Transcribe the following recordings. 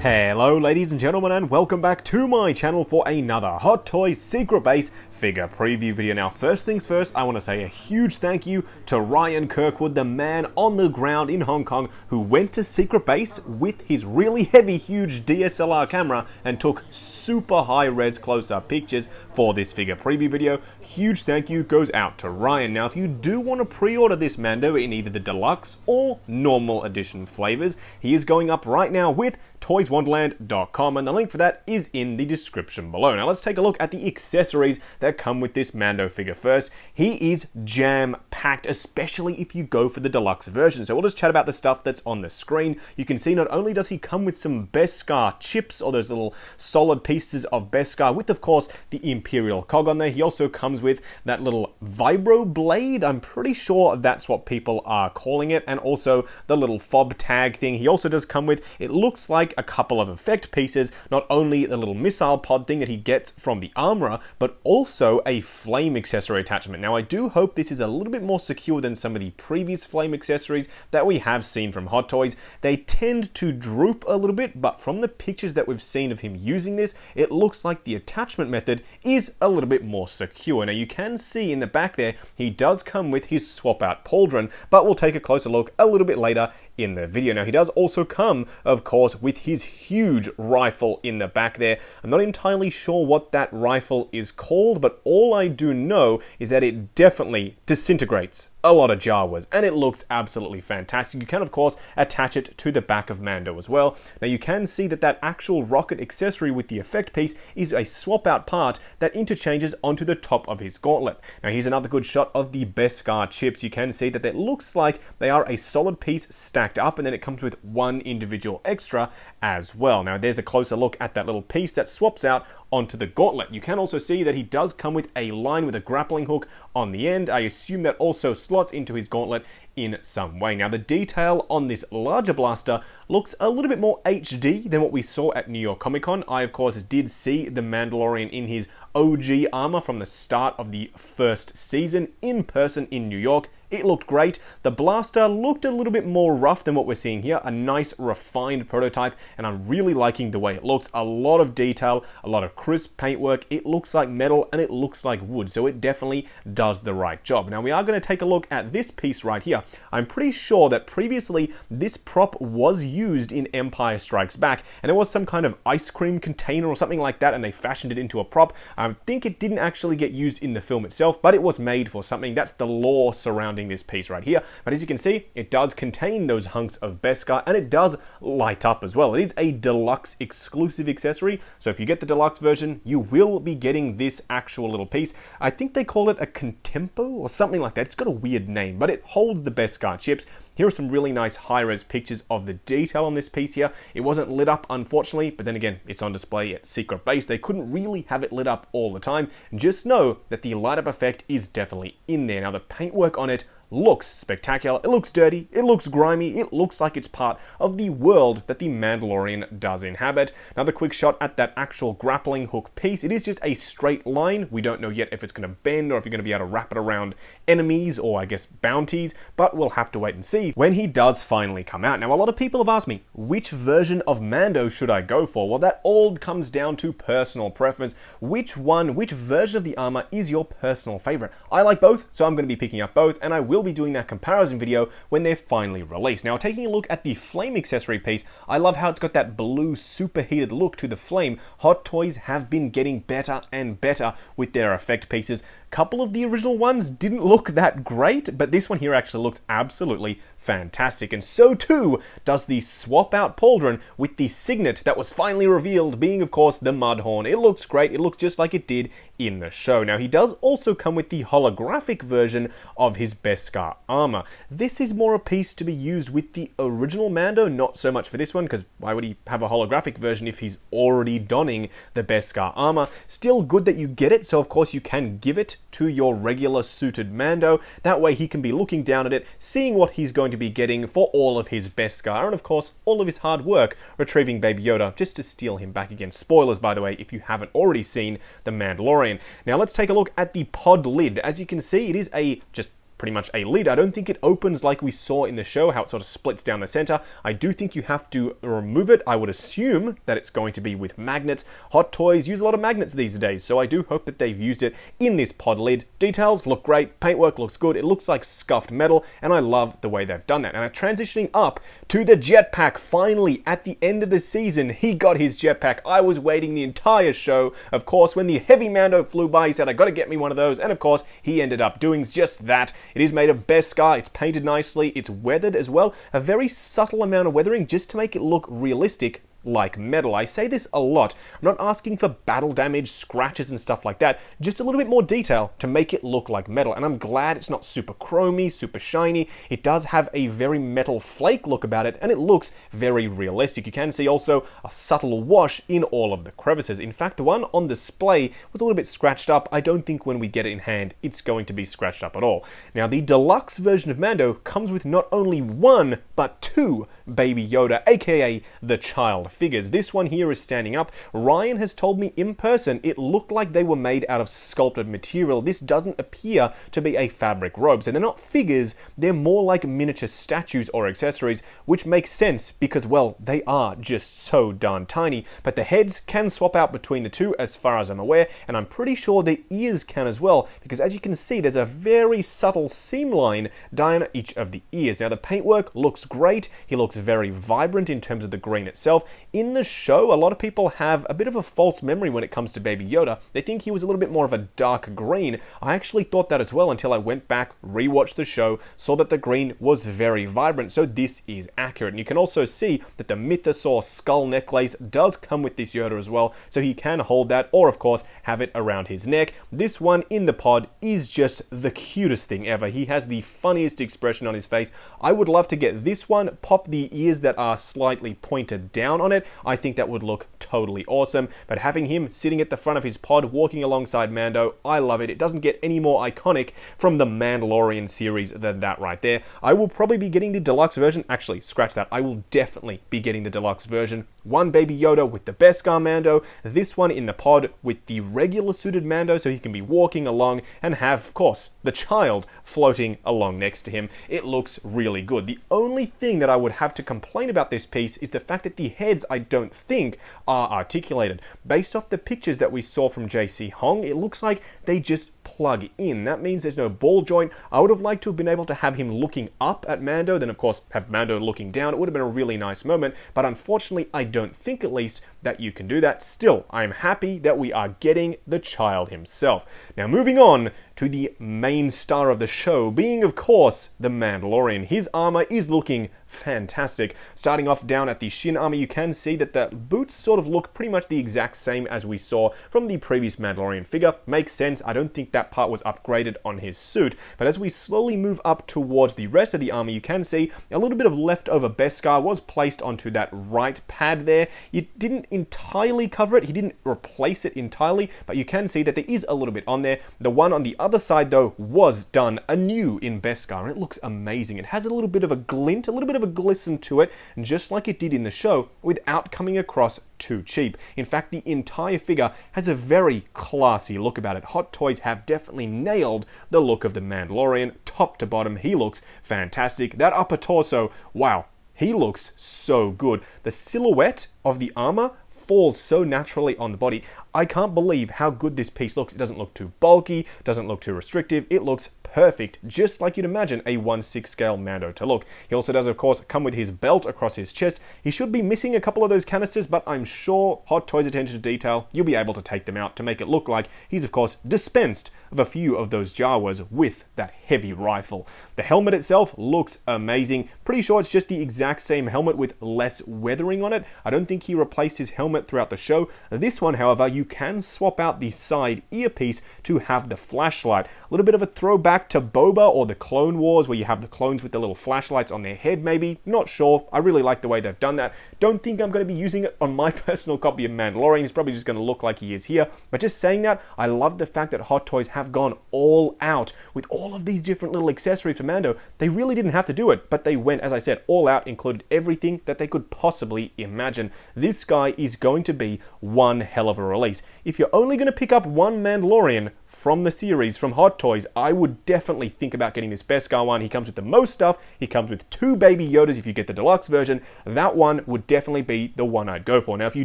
Hello ladies and gentlemen, and welcome back to my channel for another Hot Toys Secret Base figure preview video. Now first things first, I want to say a huge thank you to Ryan Kirkwood, the man on the ground in Hong Kong who went to Secret Base with his really heavy huge DSLR camera and took super high res close-up pictures for this figure preview video. Huge thank you goes out to Ryan. Now if you do want to pre-order this Mando in either the deluxe or normal edition flavors, he is going up right now with toyswonderland.com, and the link for that is in the description below. Now let's take a look at the accessories that come with this Mando figure first. He is jam-packed, especially if you go for the deluxe version. So we'll just chat about the stuff that's on the screen. You can see not only does he come with some Beskar chips, or those little solid pieces of Beskar, with of course the Imperial cog on there, he also comes with that little vibro blade. I'm pretty sure that's what people are calling it, and also the little fob tag thing he also does come with. It looks like a couple of effect pieces, not only the little missile pod thing that he gets from the armorer, but also a flame accessory attachment. Now I do hope this is a little bit more secure than some of the previous flame accessories that we have seen from Hot Toys. They tend to droop a little bit, but from the pictures that we've seen of him using this, it looks like the attachment method is a little bit more secure. Now you can see in the back there, he does come with his swap out pauldron, but we'll take a closer look a little bit later in the video. Now he does also come, of course, with his huge rifle in the back there. I'm not entirely sure what that rifle is called, but all I do know is that it definitely disintegrates a lot of Jawas, and it looks absolutely fantastic. You can of course attach it to the back of Mando as well. Now you can see that that actual rocket accessory with the effect piece is a swap out part that interchanges onto the top of his gauntlet. Now here's another good shot of the Beskar chips. You can see that it looks like they are a solid piece stacked up, and then it comes with one individual extra as well. Now there's a closer look at that little piece that swaps out onto the gauntlet. You can also see that he does come with a line with a grappling hook on the end. I assume that also slots into his gauntlet in some way. Now the detail on this larger blaster looks a little bit more HD than what we saw at New York Comic Con. I of course did see the Mandalorian in his OG armor from the start of the first season in person in New York. It looked great. The blaster looked a little bit more rough than what we're seeing here. A nice refined prototype, and I'm really liking the way it looks. A lot of detail, a lot of crisp paintwork. It looks like metal and it looks like wood, so it definitely does the right job. Now we are going to take a look at this piece right here. I'm pretty sure that previously this prop was used in Empire Strikes Back, and it was some kind of ice cream container or something like that, and they fashioned it into a prop. I think it didn't actually get used in the film itself, but it was made for something. That's the lore surrounding this piece right here. But as you can see, it does contain those hunks of Beskar, and it does light up as well. It is a deluxe exclusive accessory, so if you get the deluxe version, you will be getting this actual little piece. I think they call it a Contempo or something like that. It's got a weird name, but it holds the Beskar chips. Here are some really nice high-res pictures of the detail on this piece here. It wasn't lit up, unfortunately, but then again, it's on display at Secret Base. They couldn't really have it lit up all the time. Just know that the light-up effect is definitely in there. Now, the paintwork on it looks spectacular. It looks dirty. It looks grimy. It looks like it's part of the world that the Mandalorian does inhabit. Another quick shot at that actual grappling hook piece. It is just a straight line. We don't know yet if it's going to bend or if you're going to be able to wrap it around enemies or I guess bounties, but we'll have to wait and see when he does finally come out. Now a lot of people have asked me, which version of Mando should I go for? Well, that all comes down to personal preference. Which version of the armor is your personal favorite? I like both, so I'm going to be picking up both, and I will be doing that comparison video when they're finally released. Now taking a look at the flame accessory piece, I love how it's got that blue superheated look to the flame. Hot Toys have been getting better and better with their effect pieces. Couple of the original ones didn't look that great, but this one here actually looks absolutely fantastic, and so too does the swap out pauldron with the signet that was finally revealed, being of course the Mudhorn. It looks great. It looks just like it did in the show. Now he does also come with the holographic version of his Beskar armor. This is more a piece to be used with the original Mando, not so much for this one, because why would he have a holographic version if he's already donning the Beskar armor? Still good that you get it, so of course you can give it to your regular suited Mando. That way he can be looking down at it, seeing what he's going to be getting for all of his Beskar, and of course all of his hard work retrieving Baby Yoda just to steal him back again. Spoilers, by the way, if you haven't already seen The Mandalorian. Now let's take a look at the pod lid. As you can see, it is a just pretty much a lid. I don't think it opens like we saw in the show, how it sort of splits down the center. I do think you have to remove it. I would assume that it's going to be with magnets. Hot Toys use a lot of magnets these days, so I do hope that they've used it in this pod lid. Details look great, paintwork looks good, it looks like scuffed metal, and I love the way they've done that. And transitioning up to the jetpack, finally, at the end of the season, he got his jetpack. I was waiting the entire show. Of course, when the heavy Mando flew by, he said, I gotta get me one of those, and of course, he ended up doing just that. It is made of Beskar, it's painted nicely, it's weathered as well, a very subtle amount of weathering just to make it look realistic, like metal. I say this a lot. I'm not asking for battle damage, scratches and stuff like that, just a little bit more detail to make it look like metal. And I'm glad it's not super chromy, super shiny. It does have a very metal flake look about it, and it looks very realistic. You can see also a subtle wash in all of the crevices. In fact, the one on display was a little bit scratched up. I don't think when we get it in hand, it's going to be scratched up at all. Now, the deluxe version of Mando comes with not only one, but two Baby Yoda, aka the child figures. This one here is standing up. Ryan has told me in person it looked like they were made out of sculpted material. This doesn't appear to be a fabric robe, so they're not figures, they're more like miniature statues or accessories, which makes sense because, well, they are just so darn tiny. But the heads can swap out between the two as far as I'm aware, and I'm pretty sure the ears can as well, because as you can see, there's a very subtle seam line down each of the ears. Now, the paintwork looks great. He looks very vibrant in terms of the green itself. In the show, a lot of people have a bit of a false memory when it comes to Baby Yoda. They think he was a little bit more of a dark green. I actually thought that as well until I went back, rewatched the show, saw that the green was very vibrant, so this is accurate. And you can also see that the Mythosaur skull necklace does come with this Yoda as well, so he can hold that, or of course, have it around his neck. This one in the pod is just the cutest thing ever. He has the funniest expression on his face. I would love to get this one, pop the ears that are slightly pointed down on it. I think that would look totally awesome, but having him sitting at the front of his pod walking alongside Mando, I love it. It doesn't get any more iconic from the Mandalorian series than that right there. I will probably be getting the deluxe version. Actually, scratch that. I will definitely be getting the deluxe version. One Baby Yoda with the Beskar Mando, this one in the pod with the regular suited Mando so he can be walking along and have, of course, the child floating along next to him. It looks really good. The only thing that I would have to complain about this piece is the fact that the heads, I don't think, are articulated. Based off the pictures that we saw from JC Hong, it looks like they just plug in. That means there's no ball joint. I would have liked to have been able to have him looking up at Mando, then of course have Mando looking down. It would have been a really nice moment, but unfortunately I don't think at least that you can do that. Still, I'm happy that we are getting the child himself. Now moving on to the main star of the show, being of course the Mandalorian. His armor is looking fantastic. Starting off down at the Shin Armor, you can see that the boots sort of look pretty much the exact same as we saw from the previous Mandalorian figure. Makes sense. I don't think that part was upgraded on his suit, but as we slowly move up towards the rest of the armor, you can see a little bit of leftover Beskar was placed onto that right pad there. It didn't entirely cover it. He didn't replace it entirely, but you can see that there is a little bit on there. The one on the other side, though, was done anew in Beskar, and it looks amazing. It has a little bit of a glint, a little bit of a glisten to it, just like it did in the show, without coming across too cheap. In fact, the entire figure has a very classy look about it. Hot Toys have definitely nailed the look of the Mandalorian, top to bottom. He looks fantastic. That upper torso, wow, he looks so good. The silhouette of the armor falls so naturally on the body. I can't believe how good this piece looks. It doesn't look too bulky, doesn't look too restrictive. It looks perfect, just like you'd imagine a 1/6 scale Mando to look. He also does, of course, come with his belt across his chest. He should be missing a couple of those canisters, but I'm sure Hot Toys' attention to detail, you'll be able to take them out to make it look like he's, of course, dispensed of a few of those Jawas with that heavy rifle. The helmet itself looks amazing. Pretty sure it's just the exact same helmet with less weathering on it. I don't think he replaced his helmet throughout the show. This one, however, you can swap out the side earpiece to have the flashlight. A little bit of a throwback to Boba or the Clone Wars, where you have the clones with the little flashlights on their head, maybe. Not sure. I really like the way they've done that. Don't think I'm going to be using it on my personal copy of Mandalorian. He's probably just going to look like he is here. But just saying that, I love the fact that Hot Toys have gone all out with all of these different little accessories for Mando. They really didn't have to do it, but they went, as I said, all out, included everything that they could possibly imagine. This guy is going to be one hell of a release. If you're only going to pick up one Mandalorian from the series, from Hot Toys, I would definitely think about getting this Beskar one. He comes with the most stuff. He comes with 2 baby Yodas if you get the deluxe version. That one would definitely be the one I'd go for. Now, if you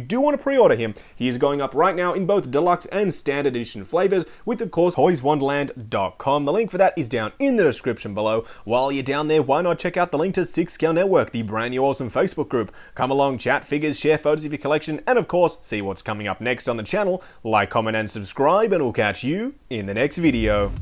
do want to pre-order him, he is going up right now in both deluxe and standard edition flavors with, of course, toyswonderland.com. The link for that is down in the description below. While you're down there, why not check out the link to 6 Scale Network, the brand new awesome Facebook group. Come along, chat figures, share photos of your collection, and of course, see what's coming up next on the channel. Like, comment, and subscribe, and we'll catch you in the next video.